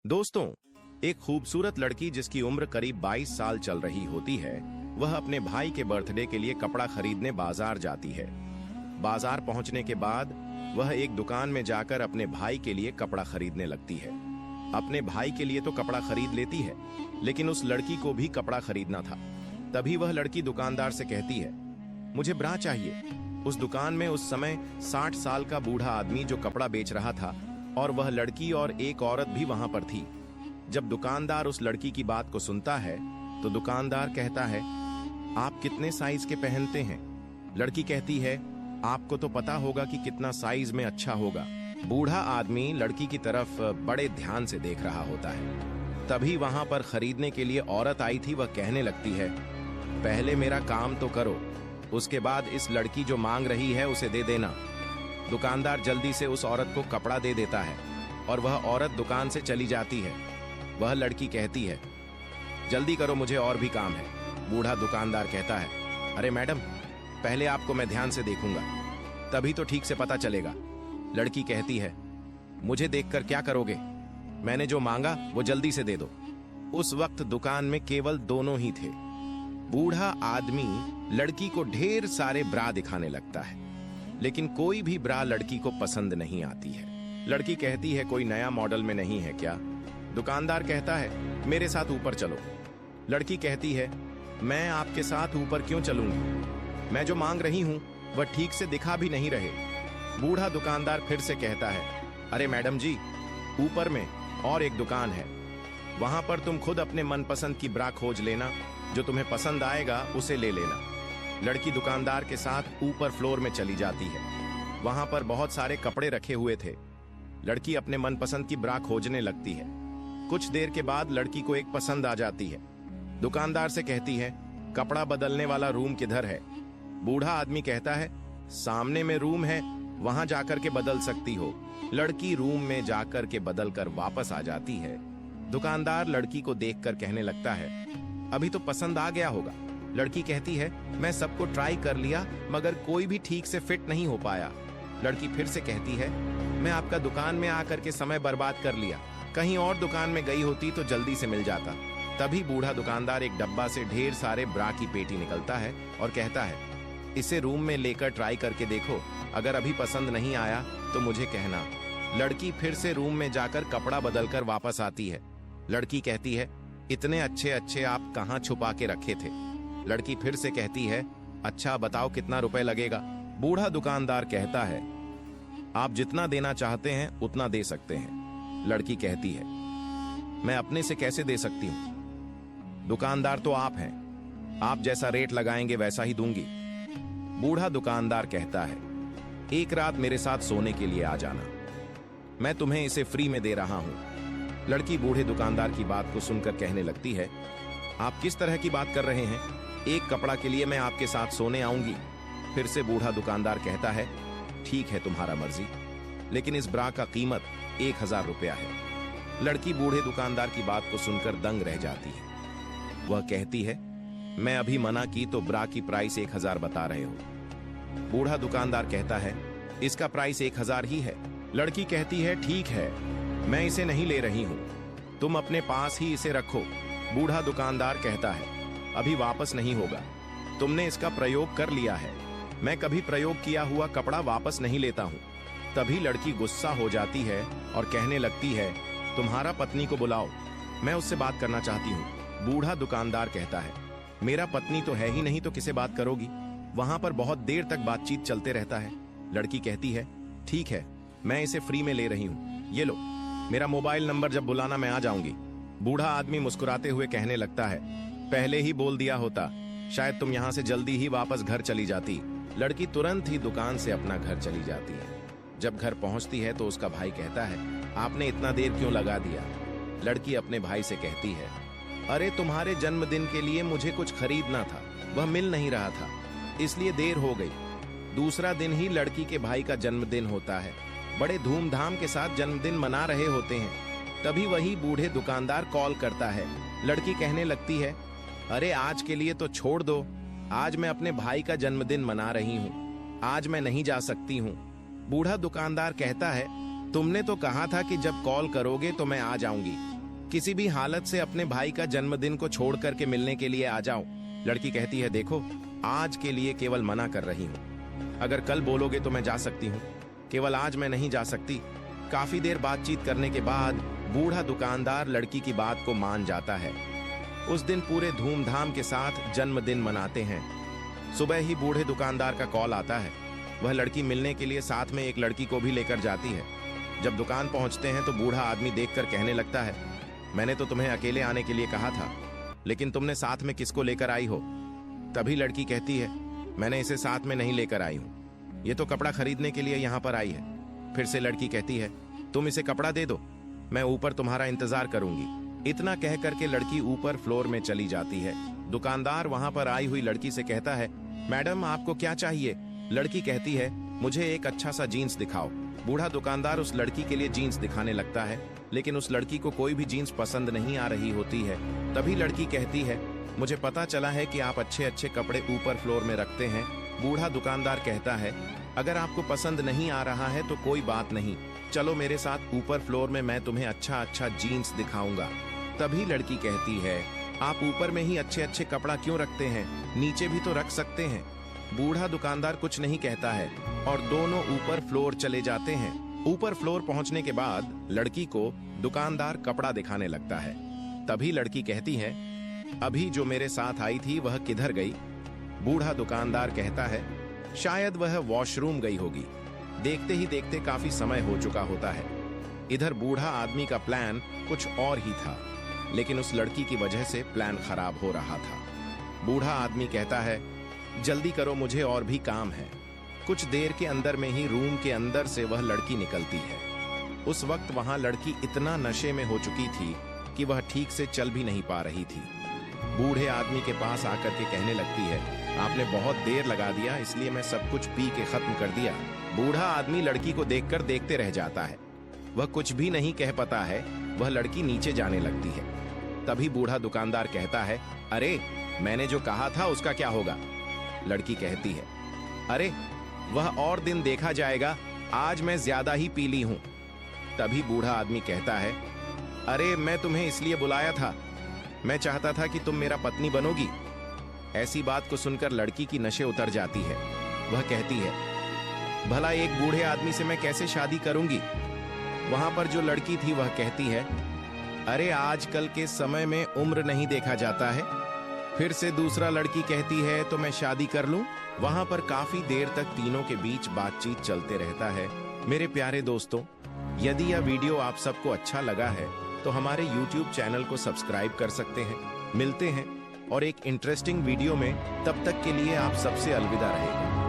दोस्तों, एक खूबसूरत लड़की जिसकी उम्र करीब 22 साल चल रही होती है, वह अपने भाई के बर्थडे के लिए कपड़ा खरीदने बाजार जाती है। बाजार पहुंचने के बाद वह एक दुकान में जाकर अपने भाई के लिए कपड़ा खरीदने लगती है। अपने भाई के लिए तो कपड़ा खरीद लेती है, लेकिन उस लड़की को भी कपड़ा खरीदना था। तभी वह लड़की दुकानदार से कहती है, मुझे ब्रा चाहिए। उस दुकान में उस समय 60 साल का बूढ़ा आदमी जो कपड़ा बेच रहा था, और वह लड़की और एक औरत भी वहां पर थी। जब दुकानदार उस लड़की की बात को सुनता है तो दुकानदार कहता है, आप कितने साइज के पहनते हैं? लड़की कहती है, आपको तो पता होगा कि कितना साइज में अच्छा होगा। बूढ़ा आदमी लड़की की तरफ बड़े ध्यान से देख रहा होता है। तभी वहां पर खरीदने के लिए औरत आई थी। वह कहने लगती है, पहले मेरा काम तो करो, उसके बाद इस लड़की जो मांग रही है उसे दे देना। दुकानदार जल्दी से उस औरत को कपड़ा दे देता है और वह औरत दुकान से चली जाती है। वह लड़की कहती है, जल्दी करो, मुझे और भी काम है। बूढ़ा दुकानदार कहता है, अरे मैडम, पहले आपको मैं ध्यान से देखूंगा, तभी तो ठीक से पता चलेगा। लड़की कहती है, मुझे देखकर क्या करोगे? मैंने जो मांगा वो जल्दी से दे दो। उस वक्त दुकान में केवल दोनों ही थे। बूढ़ा आदमी लड़की को ढेर सारे ब्रा दिखाने लगता है, लेकिन कोई भी ब्रा लड़की को पसंद नहीं आती है। लड़की कहती है, कोई नया मॉडल में नहीं है क्या? दुकानदार कहता है, मेरे साथ ऊपर चलो। लड़की कहती है, मैं आपके साथ ऊपर क्यों चलूंगी? मैं जो मांग रही हूं वह ठीक से दिखा भी नहीं रहे। बूढ़ा दुकानदार फिर से कहता है, अरे मैडम जी, ऊपर में और एक दुकान है, वहां पर तुम खुद अपने मनपसंद की ब्रा खोज लेना, जो तुम्हें पसंद आएगा उसे ले लेना। लड़की दुकानदार के साथ ऊपर फ्लोर में चली जाती है। वहां पर बहुत सारे कपड़े रखे हुए थे। लड़की अपने मनपसंद की ब्रा खोजने लगती है। कुछ देर के बाद लड़की को एक पसंद आ जाती है। दुकानदार से कहती है, कपड़ा बदलने वाला रूम किधर है? बूढ़ा आदमी कहता है, सामने में रूम है, वहां जाकर के बदल सकती हो। लड़की रूम में जाकर के बदल कर वापस आ जाती है। दुकानदार लड़की को देखकर कहने लगता है, अभी तो पसंद आ गया होगा। लड़की कहती है, मैं सबको ट्राई कर लिया, मगर कोई भी ठीक से फिट नहीं हो पाया। लड़की फिर से कहती है, मैं आपका दुकान में आकर के समय बर्बाद कर लिया, कहीं और दुकान में गई होती तो जल्दी से मिल जाता। तभी बूढ़ा दुकानदार एक डब्बा से ढेर सारे ब्रा की पेटी निकलता है और कहता है, इसे रूम में लेकर ट्राई करके देखो, अगर अभी पसंद नहीं आया तो मुझे कहना। लड़की फिर से रूम में जाकर कपड़ा बदलकर वापस आती है। लड़की कहती है, इतने अच्छे अच्छे आप कहाँ छुपा के रखे थे? लड़की फिर से कहती है, अच्छा बताओ कितना रुपए लगेगा? बूढ़ा दुकानदार कहता है, आप जितना देना चाहते हैं उतना दे सकते हैं। लड़की कहती है, मैं अपने से कैसे दे सकती हूं? दुकानदार तो आप हैं, आप जैसा रेट लगाएंगे वैसा ही दूंगी। बूढ़ा दुकानदार कहता है, एक रात मेरे साथ सोने के लिए आ जाना, मैं तुम्हें इसे फ्री में दे रहा हूं। लड़की बूढ़े दुकानदार की बात को सुनकर कहने लगती है, आप किस तरह की बात कर रहे हैं? एक कपड़ा के लिए मैं आपके साथ सोने आऊंगी? फिर से बूढ़ा दुकानदार कहता है, ठीक है, तुम्हारा मर्जी, लेकिन इस ब्रा का कीमत 1000 रुपया है। लड़की बूढ़े दुकानदार की बात को सुनकर दंग रह जाती है। वह कहती है, मैं अभी मना की तो ब्रा की प्राइस 1000 बता रहे हो। बूढ़ा दुकानदार कहता है, इसका प्राइस 1000 ही है। लड़की कहती है, ठीक है, मैं इसे नहीं ले रही हूं, तुम अपने पास ही इसे रखो। बूढ़ा दुकानदार कहता है, अभी वापस नहीं होगा, तुमने इसका प्रयोग कर लिया है, मैं कभी प्रयोग किया हुआ कपड़ा वापस नहीं लेता हूं। तभी लड़की गुस्सा हो जाती है और कहने लगती है, तुम्हारा पत्नी को बुलाओ, मैं उससे बात करना चाहती हूं। बूढ़ा दुकानदार कहता है, मेरा पत्नी तो है ही नहीं तो किसे बात करोगी? वहां पर बहुत देर तक बातचीत चलते रहता है। लड़की कहती है, ठीक है, मैं इसे फ्री में ले रही हूं, ये लो, मेरा मोबाइल नंबर, जब बुलाना मैं आ जाऊंगी। बूढ़ा आदमी मुस्कुराते हुए कहने लगता है, पहले ही बोल दिया होता, शायद तुम यहां से जल्दी ही वापस घर चली जाती। लड़की तुरंत ही दुकान से अपना घर चली जाती है। जब घर पहुंचती है तो उसका भाई कहता है, आपने इतना देर क्यों लगा दिया? लड़की अपने भाई से कहती है, अरे तुम्हारे जन्मदिन के लिए मुझे कुछ खरीदना था, वह मिल नहीं रहा था, इसलिए देर हो गई। दूसरा दिन ही लड़की के भाई का जन्मदिन होता है। बड़े धूमधाम के साथ जन्मदिन मना रहे होते हैं। तभी वही बूढ़े दुकानदार कॉल करता है। लड़की कहने लगती है, अरे आज के लिए तो छोड़ दो, आज मैं अपने भाई का जन्मदिन मना रही हूँ, आज मैं नहीं जा सकती हूँ। बूढ़ा दुकानदार कहता है, तुमने तो कहा था कि जब कॉल करोगे तो मैं आ जाऊंगी, किसी भी हालत से अपने भाई का जन्मदिन को छोड़ करके मिलने के लिए आ जाओ। लड़की कहती है, देखो आज के लिए केवल मना कर रही हूँ, अगर कल बोलोगे तो मैं जा सकती हूँ, केवल आज मैं नहीं जा सकती। काफी देर बातचीत करने के बाद बूढ़ा दुकानदार लड़की की बात को मान जाता है। उस दिन पूरे धूमधाम के साथ जन्मदिन मनाते हैं। सुबह ही बूढ़े दुकानदार का कॉल आता है। वह लड़की मिलने के लिए साथ में एक लड़की को भी लेकर जाती है। जब दुकान पहुंचते हैं तो बूढ़ा आदमी देखकर कहने लगता है, मैंने तो तुम्हें अकेले आने के लिए कहा था, लेकिन तुमने साथ में किसको लेकर आई हो? तभी लड़की कहती है, मैंने इसे साथ में नहीं लेकर आई हूं, ये तो कपड़ा खरीदने के लिए यहाँ पर आई है। फिर से लड़की कहती है, तुम इसे कपड़ा दे दो, मैं ऊपर तुम्हारा इंतजार करूंगी। इतना कह करके लड़की ऊपर फ्लोर में चली जाती है। दुकानदार वहां पर आई हुई लड़की से कहता है, मैडम आपको क्या चाहिए? लड़की कहती है, मुझे एक अच्छा सा जीन्स दिखाओ। बूढ़ा दुकानदार उस लड़की के लिए जीन्स दिखाने लगता है, लेकिन उस लड़की को कोई भी जीन्स पसंद नहीं आ रही होती है। तभी लड़की कहती है, मुझे पता चला है कि आप अच्छे अच्छे कपड़े ऊपर फ्लोर में रखते हैं। बूढ़ा दुकानदार कहता है, अगर आपको पसंद नहीं आ रहा है तो कोई बात नहीं, चलो मेरे साथ ऊपर फ्लोर में, मैं तुम्हें अच्छा अच्छा जीन्स दिखाऊंगा। तभी लड़की कहती है, आप ऊपर में ही अच्छे अच्छे कपड़ा क्यों रखते हैं, नीचे भी तो रख सकते हैं। बूढ़ा दुकानदार कुछ नहीं कहता है और दोनों ऊपर फ्लोर चले जाते हैं। ऊपर फ्लोर पहुंचने के बाद लड़की को दुकानदार कपड़ा दिखाने लगता है। तभी लड़की कहती है, अभी जो मेरे साथ आई थी वह किधर गई? बूढ़ा दुकानदार कहता है, शायद वह वॉशरूम गई होगी। देखते ही देखते काफी समय हो चुका होता है। इधर बूढ़ा आदमी का प्लान कुछ और ही था, लेकिन उस लड़की की वजह से प्लान खराब हो रहा था। बूढ़ा आदमी कहता है, जल्दी करो, मुझे और भी काम है। कुछ देर के अंदर में ही रूम के अंदर से वह लड़की निकलती है। उस वक्त वहां लड़की इतना नशे में हो चुकी थी कि वह ठीक से चल भी नहीं पा रही थी। बूढ़े आदमी के पास आकर के कहने लगती है, आपने बहुत देर लगा दिया, इसलिए मैं सब कुछ पी के खत्म कर दिया। बूढ़ा आदमी लड़की को देखकर देखते रह जाता है। वह कुछ भी नहीं कह पाता है। वह लड़की नीचे जाने लगती है। तभी बूढ़ा दुकानदार कहता है, अरे मैंने जो कहा था उसका क्या होगा? लड़की कहती है, अरे वह और दिन देखा जाएगा, आज मैं ज्यादा ही पीली हूं। तभी बूढ़ा आदमी कहता है, अरे मैं तुम्हें इसलिए बुलाया था, मैं चाहता था कि तुम मेरा पत्नी बनोगी। ऐसी बात को सुनकर लड़की की नशे उतर जाती है। वह कहती है, भला एक बूढ़े आदमी से मैं कैसे शादी करूंगी? वहां पर जो लड़की थी वह कहती है, अरे आजकल के समय में उम्र नहीं देखा जाता है। फिर से दूसरा लड़की कहती है, तो मैं शादी कर लूं? वहां पर काफी देर तक तीनों के बीच बातचीत चलते रहता है। मेरे प्यारे दोस्तों, यदि यह वीडियो आप सबको अच्छा लगा है तो हमारे YouTube चैनल को सब्सक्राइब कर सकते हैं। मिलते हैं और एक इंटरेस्टिंग वीडियो में, तब तक के लिए आप सबसे अलविदा रहेगा।